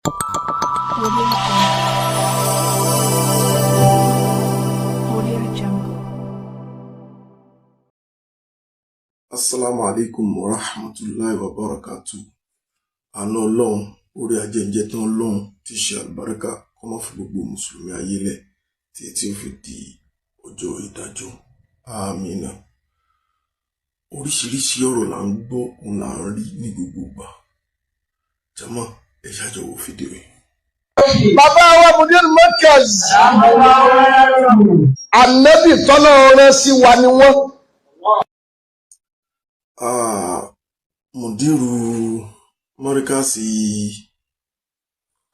Audio Jungle. Assalamu alaikum wa rahmatullahi wa barakatuh. Àánú Ọlọ́run, orí ajẹ́jẹ́ tán Ọlọ́run tí ṣe àlùbáríkà kó má fi gbogbo mùsùlùmí ayé lẹ̀ tí ó fi di ọjọ́ ìdájọ́. Àmín. Oríṣiríṣi ọ̀rọ̀ là ń gbọ́, òun là ń rí ní gbogbo ìgbà. Jàmáà, ẹ ṣàjọwò fídíò yìí. Bàbá wa Mudir Markaz, Ànábì tọ́lọ́ rán sí wa ni wọ́n. Mudiru Markaz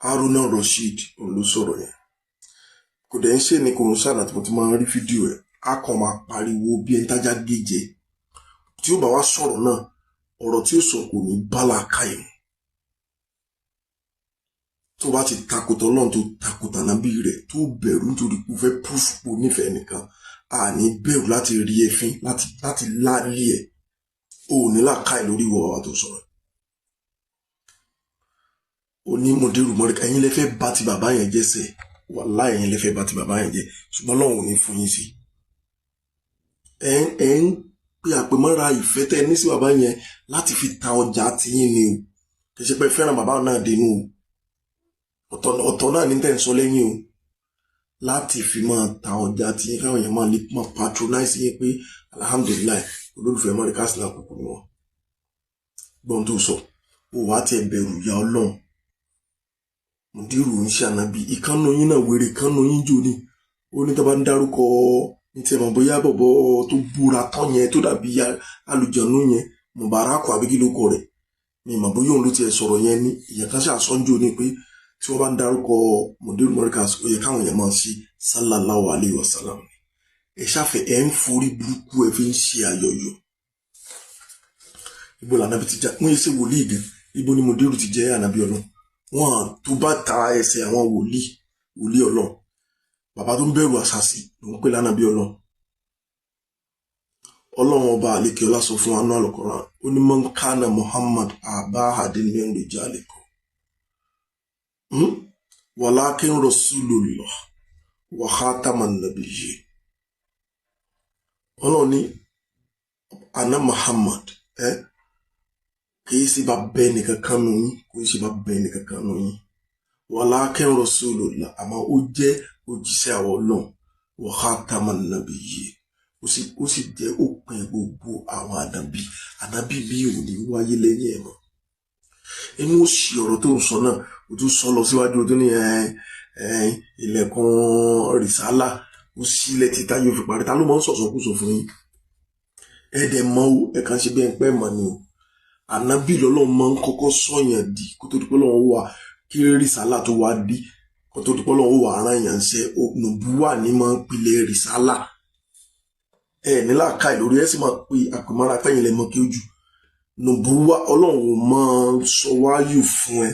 Haruna Rashid òun ló sọ̀rọ̀ yẹn. Kò dẹ̀ ń ṣe ni kò ń ṣàdá tí mo ti máa ń rí fídíò ẹ̀. A kàn máa pariwo bí ẹni tájá gèjè. Tí ó bá wá sọ̀rọ̀ náà, ọ̀rọ̀ tí ó sọ kò ní bálàkà ẹ̀. Tó bá ti takòtò Ọlọ́run tó takòtò ànábì rẹ̀ tó bẹ̀rù nítorí pé ó fẹ́ púfù pò nífẹ̀ẹ́ nìkan, a ní bẹ̀rù láti rí ẹfin láti láàrí ẹ̀. O ò ní làákàyè lórí ìwọ wa tó sọ̀rọ̀. O ní Mudiru Markaz, ẹ̀yin lẹ fẹ́ bá ti bàbá yẹn jẹ́ sẹ́, wàláhì ẹ̀yin lẹ fẹ́ bá ti bàbá yẹn jẹ́, ṣùgbọ́n Ọlọ́run ò ní fún yín sí. Ẹ ń pe àpèmọ́ra ìfẹ́ tẹ́ ní sí bàbá yẹn láti fi ta ọjà tiyín ni o. Kì í ṣe pé fẹ́ràn bàbá náà dénú o. Ọ̀tọ̀ náà ní tẹ́ ń sọ lẹ́yìn o. Láti fi máa ta ọjà tiyín káwọn èèyàn máa lè máa patronize yín pé alhamdulillah olólùfẹ́ Markaz lákòókò ni wọn. Gbọ́n tó sọ, ó wá tiẹ̀ bẹ̀rù ìyá Ọlọ́run. Mudiru ń ṣe ànábì, ìkànnù yín náà wèrè ìkànnù yín jò ní. Ó ní tó bá ń dárúkọ ní tiẹ̀ mọ̀ bóyá bọ̀bọ̀ tó búra tán yẹn tó dàbí alùjọ̀nú yẹn, Mubarak àbí kí ló kọ rẹ̀. Mi mọ̀ bóyá òun ló tiẹ̀ sọ̀rọ̀ yẹn ní ìyẹn kan ṣàṣọ́njò ní pé tí wọ́n bá ń dárúkọ Mudiru Markaz ó yẹ káwọn èèyàn máa ṣe sallallahu alayhi wa sallam. Ẹ ṣàfẹ́ ẹ ń forí burúkú ẹ fi ń ṣe àyọ̀yọ̀. Ibo lànàbì ti já wọ́n yẹ ṣe wòlíì gan, ibo ni Mudiru ti jẹ́ ànábì Ọlọ́run. Wọ́n tó bá ta ẹsẹ̀ àwọn wòlíì Ọlọ́run. Bàbá tó ń bẹ̀rù àṣàṣì ló ń pè lánàbì Ọlọ́run. Ọlọ́run ọba àlékè ọlá sọ fún anú Al-Qur'an, ó ní man kana Muhammad aba ahadin min rijalikum. Walakin Rasulullah wa khataman nabiyyin. Ọlọ́run ní àná Muhammad kìí sí bá bẹ́ẹ̀ nìkan kan nù yín, kìí sí bá bẹ́ẹ̀ nìkan kan nù yín. Walakin Rasulullah, àmọ́ ó jẹ́ òjíṣẹ́ àwọn Ọlọ́run, wa khataman nabiyyin. Ó sì jẹ́ òpin gbogbo àwọn ànábì bí ò ní wáyé lẹ́yìn ẹ̀ mọ́. Inú òsì ọ̀rọ̀ tó ń sọ náà, ó tún sọ lọ síwájú tó ní ilẹ̀kùn rìsálà ó sílẹ̀ títà yóò fi parí. Ta ló máa ń sọ̀sọ̀kúsọ fún yín? Ẹ̀dẹ̀ mọ́ o, ẹ̀kan ṣe bí ẹ̀ ń pẹ́ mọ́ ni o. Ànábì lọ́lọ́run máa ń kọ́kọ́ sọ̀yàn di kó tó di pé Ọlọ́run wà kí rìsálà tó wá di kó tó di pé Ọlọ́run wà ara yàn ṣe nùbúwà ní máa ń pilẹ̀ rìsálà. Ní làákàyè lórí ẹ̀ sì máa pe àpèmọ́ra pẹ́yìn lẹ́mọ́ kí ó jù. Nùbúwà Ọlọ́run máa ń sọ wáyù fún ẹ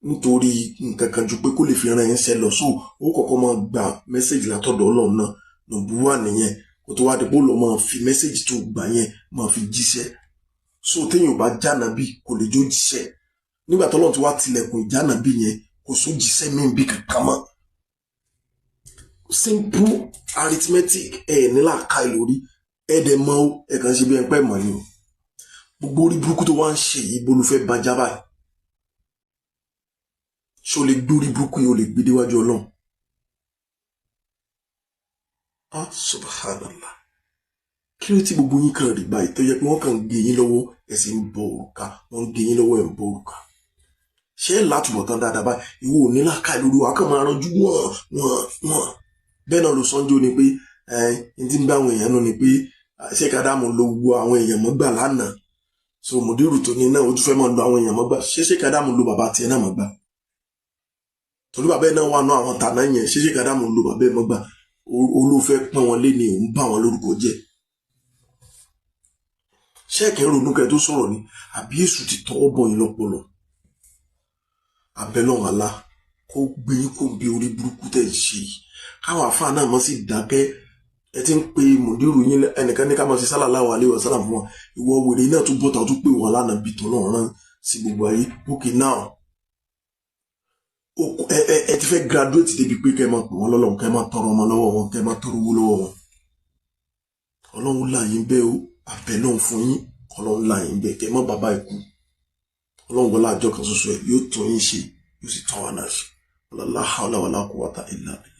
nítorí nǹkan kan ju pé kó lè fi ran ẹ̀ ń ṣe lọ sóò ó kọ́kọ́ máa gba mẹ́sẹ̀gì látọ̀dọ̀ Ọlọ́run náà. Nùbúwà nìyẹn kó tó wá di pé ó lọ máa fi mẹ́sẹ̀gì tó gbà yẹn máa fi jíṣẹ́. So téèyàn bá jánàbí kò lè jó jíṣẹ́. Nígbà tó Ọlọ́run ti wá tilẹ̀kùn ìjánàbí yẹn kò sún jíṣẹ́ mí bí kankan mọ́. Simple arithmetic ní làákàyè lórí ẹ̀dẹ̀ mọ́ ẹ̀kan ṣe bí ẹ̀ ń pẹ́ mọ́ ni o. Gbogbo orí burúkú tó wá ń ṣe yìí bó ló fẹ́ bá já báyìí. Ṣé o lè gbórí burúkú yìí o lè gbé déwájú Ọlọ́run? Subhanallah. Kí ló tí gbogbo yín kan rí báyìí tó yẹ pé wọ́n kàn ń gé yín lọ́wọ́ ẹ sì ń bọ òrùka, wọ́n ń gé yín lọ́wọ́ ẹ̀ ń bọ òrùka. Ṣé ẹ̀ látùbọ̀ tán dáadáa báyìí? Ìwọ ò ní làákàyè lórí wa kàn máa ranjú wọ́n. Bẹ́ẹ̀ náà ló sọ́njọ́ ni pé ẹni tí ń bá àwọn èèyàn nù ni pé ṣé kádàmù lo gbogbo àwọn èèyàn mọ́gbà lánàá. So Mudiru tó ní náà ó tún fẹ́ máa lo àwọn èèyàn mọ́gbà. Ṣé kádàmù lo bàbá tiẹ̀ náà mọ́gbà? Torí bàbá ẹ̀ náà wà náà àwọn tàná yẹn, ṣé kádàmù lo bàbá ẹ̀ mọ́gbà? Olófẹ́ pọ́n wọn lé ni òun bá wọn lórúkọ jẹ́. Ṣẹ́ẹ̀kì ń ronú kẹ́ tó sọ̀rọ̀ ni àbí èṣù ti tọwọ́ bọ̀ yín lọ́pọlọ. Abẹ́lọ́run àlá kó gbé yín kó bí orí burúkú tẹ̀ ń ṣe yìí. Káwọn àfáà náà mọ́ sí dákẹ́. Ẹ ti ń pe Mudiru yín ẹnìkan ní ká máa ṣe sallallahu alaihi wasallam fún wọn. Ìwọ wèrè náà tún bọ́ta tún pè wọ́n lánàá bí tó náà rán sí gbogbo ayé. Okay now ẹ ti fẹ́ graduate débi pé kẹ́ máa pè wọ́n lọ́lọ́run kẹ́ máa tọrọ ọmọ lọ́wọ́ wọn kẹ́ máa tọrọ owó lọ́wọ́ wọn ọlọ́run là yín bẹ́ẹ̀ o àbẹ̀ náà fún yín ọlọ́run là yín bẹ́ẹ̀ kẹ́ má bàbá ikú ọlọ́run wọlé àjọ kan ṣoṣo ẹ̀ yóò tún yín ṣe yóò sì tán wa náà ṣe wala hawla wala quwwata illa billah.